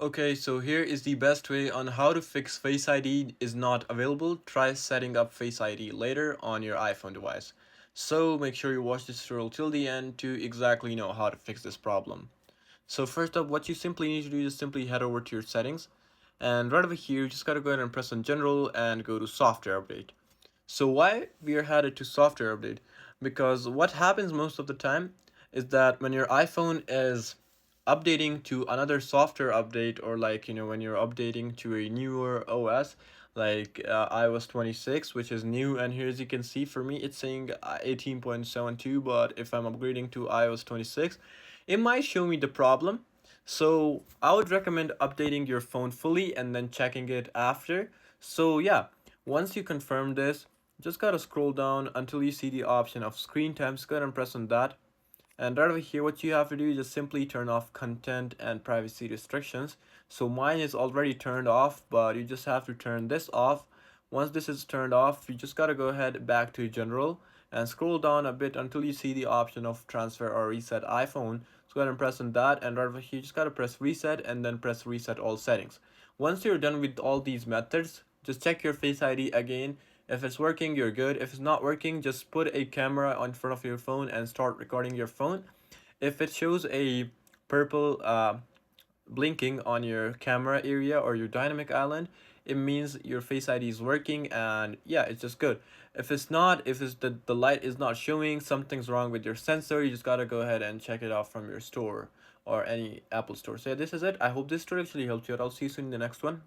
Okay, so here is the best way on how to fix Face ID is not available. Try setting up Face ID later on your iPhone device. So make sure you watch this tutorial till the end to exactly know how to fix this problem. So first up, what you simply need to do is simply head over to your settings, and right over here you just gotta go ahead and press on general and go to software update. So why we are headed to software update? Because what happens most of the time is that when your iPhone is updating to another software update, or like when you're updating to a newer OS like iOS 26, which is new, and here as you can see for me it's saying 18.72, but if I'm upgrading to iOS 26 it might show me the problem. So I would recommend updating your phone fully and then checking it after. So yeah, once you confirm this, just gotta scroll down until you see the option of screen time. Just go ahead and press on that. And right over here, what you have to do is just simply turn off content and privacy restrictions. So mine is already turned off, but you just have to turn this off. Once this is turned off, you just gotta go ahead back to general and scroll down a bit until you see the option of transfer or reset iPhone. So go ahead and press on that, and right over here, you just gotta press reset and then press reset all settings. Once you're done with all these methods, just check your Face ID again. If it's working, you're good. If it's not working, just put a camera in front of your phone and start recording your phone. If it shows a purple blinking on your camera area or your dynamic island, it means your Face ID is working, and yeah, it's just good. If it's not, if it's the light is not showing, something's wrong with your sensor, you just gotta go ahead and check it out from your store or any Apple store. So yeah, this is it. I hope this tutorial actually helped you out. I'll see you soon in the next one.